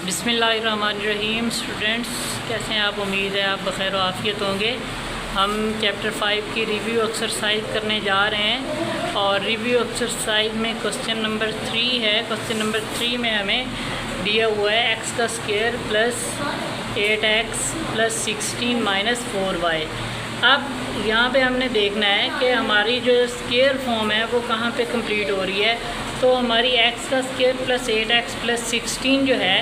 बिस्मिल्लाहिर्रहमानिर्रहीम। स्टूडेंट्स कैसे हैं आप? उम्मीद है आप बखैर आफ़ियत होंगे। हम चैप्टर 5 की रिव्यू एक्सरसाइज करने जा रहे हैं और रिव्यू एक्सरसाइज में क्वेश्चन नंबर 3 है। क्वेश्चन नंबर 3 में हमें दिया हुआ है एक्स का square plus 8x plus 16 minus 4y। अब यहाँ पे हमने देखना है कि हमारी जो स्क्वायर फॉर्म है वो कहाँ पे कंप्लीट हो रही है। तो हमारी x का स्क्वायर प्लस 8x प्लस 16 जो है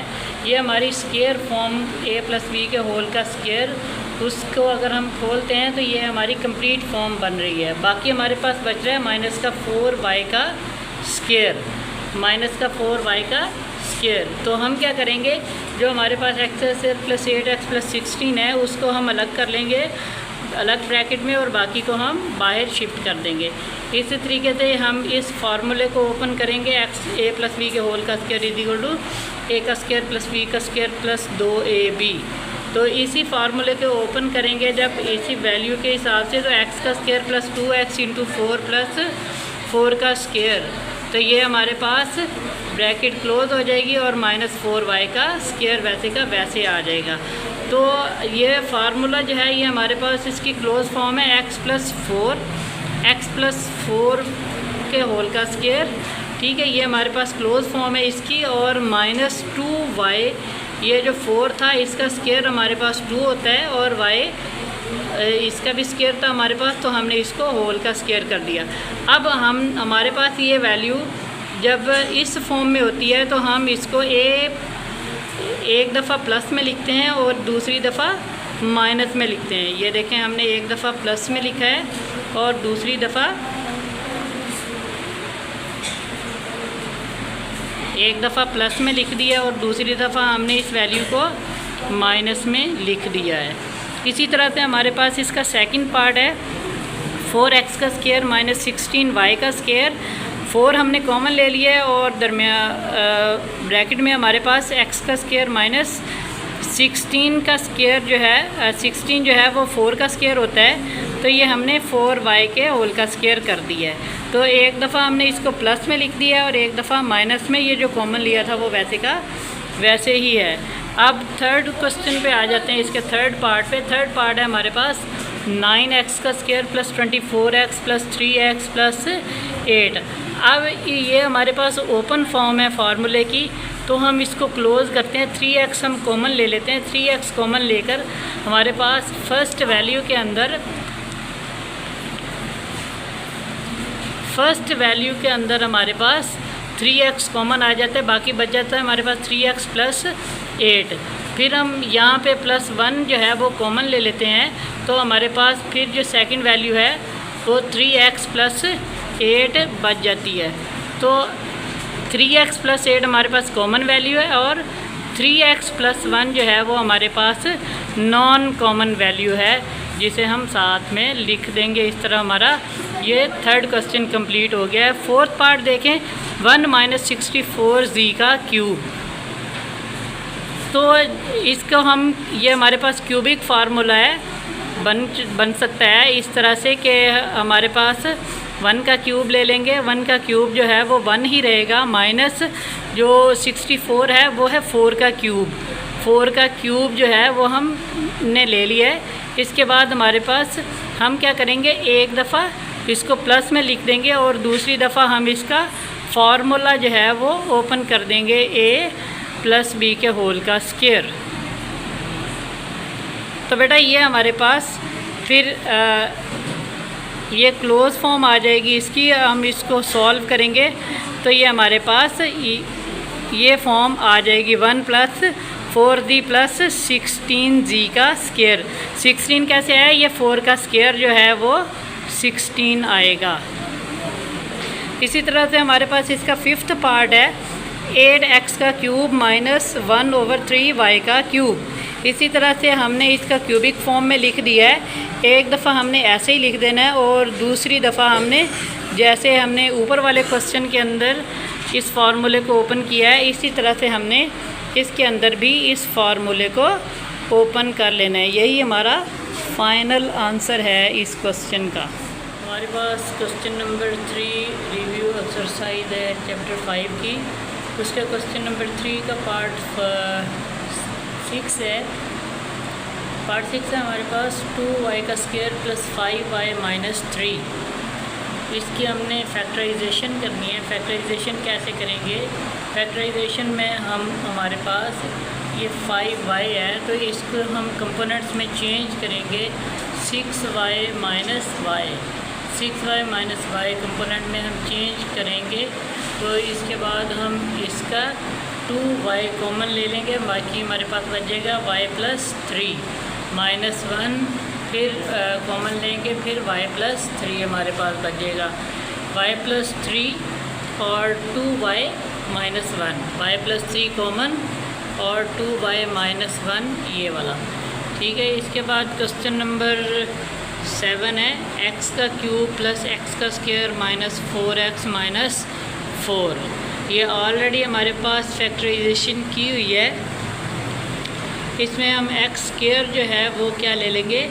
ये हमारी square form a plus b के होल का स्क्वायर, उसको अगर हम खोलते हैं तो ये हमारी कंप्लीट फॉर्म बन रही है। बाकी हमारे पास बच रहा है माइनस का 4y का स्क्वायर, माइनस का 4y का स्क्वायर। तो हम क्या करेंगे, जो हमारे पास x square plus 8x plus 16 है उसको हम अलग कर लेंगे अलग ब्रैकेट में और बाकी को हम बाहर शिफ्ट कर देंगे। इसी तरीके से हम इस फार्मूले को ओपन करेंगे एक्स ए प्लस बी के होल का स्क्वायर इज इक्वल टू ए का स्क्वायर प्लस बी का स्क्वायर प्लस 2ab। तो इसी फार्मूले को ओपन करेंगे जब इसी वैल्यू के हिसाब से, तो एक्स का square plus 2x into 4 plus 4 का स्क्वायर, तो ये हमारे पास ब्रैकेट क्लोज हो जाएगी और माइनस 4y का स्क्वायर वैसे का वैसे आ जाएगा। तो ये फार्मूला जो है ये हमारे पास इसकी क्लोज फॉर्म है x प्लस 4 के होल का स्क्वायर, ठीक है। ये हमारे पास क्लोज फॉर्म है इसकी, और माइनस 2y, ये जो 4 था इसका स्क्वायर हमारे पास 2 होता है और y इसका भी स्क्वायर था हमारे पास, तो हमने इसको होल का स्क्वायर कर दिया। अब हमारे पास ये वैल्यू जब इस फॉर्म में होती है तो हम इसको एक दफ़ा प्लस में लिखते हैं और दूसरी दफ़ा माइनस में लिखते हैं। ये देखें, हमने एक दफ़ा प्लस में लिखा है और दूसरी दफ़ा एक दफ़ा प्लस में लिख दिया और दूसरी दफ़ा हमने इस वैल्यू को माइनस में लिख दिया है। इसी तरह से हमारे पास इसका सेकंड पार्ट है 4x का स्क्वायर माइनस 16y का स्क्वायर। 4 हमने कॉमन ले लिया है और ब्रैकेट में हमारे पास x का स्क्वायर माइनस 16 का स्क्वायर जो है 16 जो है वो 4 का स्क्वायर होता है, तो ये हमने 4y के होल का स्क्वायर कर दिया है। तो एक दफ़ा हमने इसको प्लस में लिख दिया और एक दफ़ा माइनस में, ये जो कॉमन लिया था वो वैसे का वैसे ही है। अब थर्ड क्वेश्चन पे आ जाते हैं, इसके थर्ड पार्ट पे। थर्ड पार्ट है हमारे पास 9x का square plus 24x plus 3x plus 8। अब ये हमारे पास ओपन फॉर्म है फार्मूले की, तो हम इसको क्लोज़ करते हैं। 3x हम कॉमन ले लेते हैं। 3x कॉमन लेकर हमारे पास फर्स्ट वैल्यू के अंदर हमारे पास 3x कॉमन आ जाता है, बाकी बच जाता है हमारे पास 3x प्लस 8। फिर हम यहाँ पे प्लस 1 जो है वो कॉमन ले लेते हैं, तो हमारे पास फिर जो सेकंड वैल्यू है वो 3x प्लस 8 बच जाती है। तो 3x प्लस 8 हमारे पास कॉमन वैल्यू है और 3x प्लस 1 जो है वो हमारे पास नॉन कॉमन वैल्यू है, जिसे हम साथ में लिख देंगे। इस तरह हमारा ये थर्ड क्वेश्चन कंप्लीट हो गया है। फोर्थ पार्ट देखें, 1 माइनस 64z का क्यूब। तो इसको हम, ये हमारे पास क्यूबिक फार्मूला है, बन सकता है इस तरह से कि हमारे पास 1 का क्यूब ले लेंगे। 1 का क्यूब जो है वो 1 ही रहेगा, माइनस जो 64 है वो है 4 का क्यूब। 4 का क्यूब जो है वो हमने ले लिया है। इसके बाद हमारे पास हम क्या करेंगे, एक दफ़ा इसको प्लस में लिख देंगे और दूसरी दफ़ा हम इसका फार्मूला जो है वो ओपन कर देंगे a प्लस b के होल का स्क्वायर। तो बेटा ये हमारे पास फिर ये क्लोज फॉर्म आ जाएगी इसकी। हम इसको सॉल्व करेंगे तो ये हमारे पास ये फॉर्म आ जाएगी 1 प्लस 4z प्लस 16z का स्क्वायर। 16 कैसे है, ये 4 का स्क्वायर जो है वो 16 आएगा। इसी तरह से हमारे पास इसका फिफ्थ पार्ट है 8x का क्यूब माइनस 1/3y का क्यूब। इसी तरह से हमने इसका क्यूबिक फॉर्म में लिख दिया है। एक दफ़ा हमने ऐसे ही लिख देना है और दूसरी दफ़ा हमने, जैसे हमने ऊपर वाले क्वेश्चन के अंदर इस फार्मूले को ओपन किया है, इसी तरह से हमने इसके अंदर भी इस फार्मूले को ओपन कर लेना है। यही हमारा फाइनल आंसर है इस क्वेश्चन का। हमारे पास क्वेश्चन नंबर 3 रिव्यू एक्सरसाइज है चैप्टर 5 की। उसका क्वेश्चन नंबर 3 का पार्ट 6 है। पार्ट 6 है हमारे पास 2y² + 5y - 3। इसकी हमने फैक्टराइजेशन करनी है। फैक्टराइजेशन कैसे करेंगे? फैक्टराइजेशन में हमारे पास ये 5y है, तो इसको हम कंपोनेंट्स में चेंज करेंगे 6y - y। 6y - y component में हम चेंज करेंगे, तो इसके बाद हम इसका 2y कॉमन ले लेंगे, बाकी हमारे पास बचेगा y + 3 -1, फिर कॉमन लेंगे, फिर y + 3 हमारे पास बचेगा। y + 3 और 2y - 1, y + 3 कॉमन और 2y - 1 ये वाला, ठीक है। इसके बाद क्वेश्चन नंबर 7 है x³ + x² - 4x - 4। ये ऑलरेडी हमारे पास फैक्टराइजेशन की हुई है। इसमें हम x² जो है वो क्या ले लेंगे,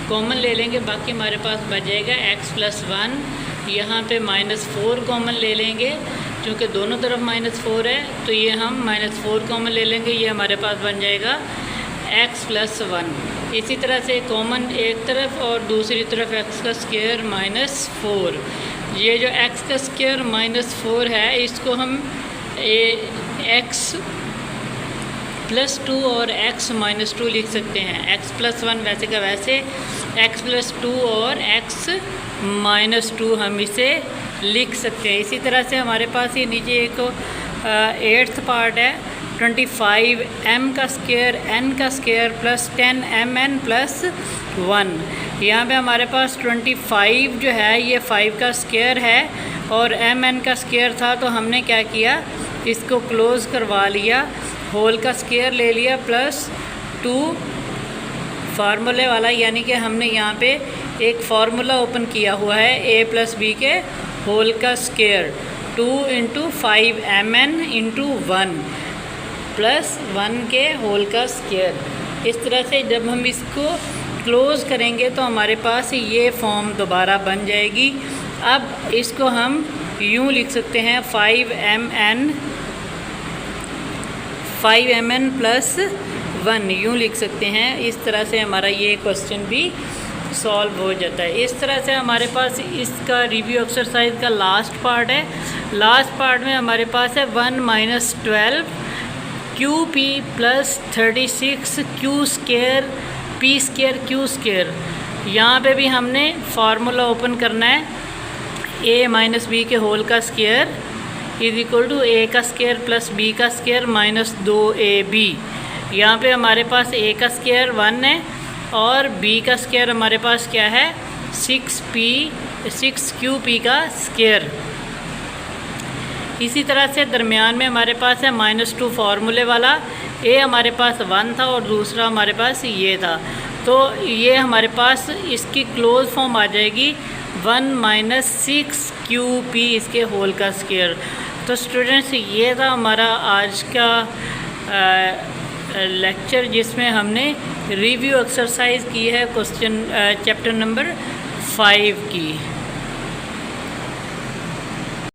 कॉमन ले लेंगे, बाकी हमारे पास बचेगा x + 1। यहाँ पे -4 कॉमन ले लेंगे, क्योंकि दोनों तरफ -4 है, तो ये हम -4 कॉमन ले लेंगे, ये हमारे पास बन जाएगा x + 1। इसी तरह से कॉमन एक तरफ और दूसरी तरफ x² - 4। ये जो x² - 4 है, इसको हम x + 2 और x - 2 लिख सकते हैं। x + 1 वैसे का वैसे, x + 2 और x - 2 हम इसे लिख सकते हैं। इसी तरह से हमारे पास ये नीचे एक 8th पार्ट है 25m² n² + 10mn + 1। यहाँ पे हमारे पास 25 जो है ये 5 का स्क्वायर है और mn² था, तो हमने क्या किया, इसको क्लोज़ करवा लिया, होल का स्क्वायर ले लिया +2 फार्मूले वाला, यानी कि हमने यहाँ पे एक फार्मूला ओपन किया हुआ है a + b के होल का स्क्वायर 2 × 5mn × 1 + 1 के होल का स्क्वायर। इस तरह से जब हम इसको क्लोज़ करेंगे तो हमारे पास ये फॉर्म दोबारा बन जाएगी। अब इसको हम यूँ लिख सकते हैं 5mn + 1 यूँ लिख सकते हैं। इस तरह से हमारा ये क्वेश्चन भी सॉल्व हो जाता है। इस तरह से हमारे पास इसका रिव्यू एक्सरसाइज का लास्ट पार्ट है। लास्ट पार्ट में हमारे पास है 1 - 12 QP + 36 Q² P² Q²। यहाँ पे भी हमने फार्मूला ओपन करना है a - b के होल का स्क्वायर = a² + b² - 2ab। यहाँ पे हमारे पास a² 1 है और b² हमारे पास क्या है 6qp²। इसी तरह से दरमियान में हमारे पास है -2 फार्मूले वाला, a हमारे पास 1 था और दूसरा हमारे पास ये था, तो ये हमारे पास इसकी क्लोज फॉर्म आ जाएगी 1 - 6qp इसके होल का स्क्वायर। तो स्टूडेंट्स ये था हमारा आज का लेक्चर, जिसमें हमने रिव्यू एक्सरसाइज की है क्वेश्चन चैप्टर नंबर 5 की।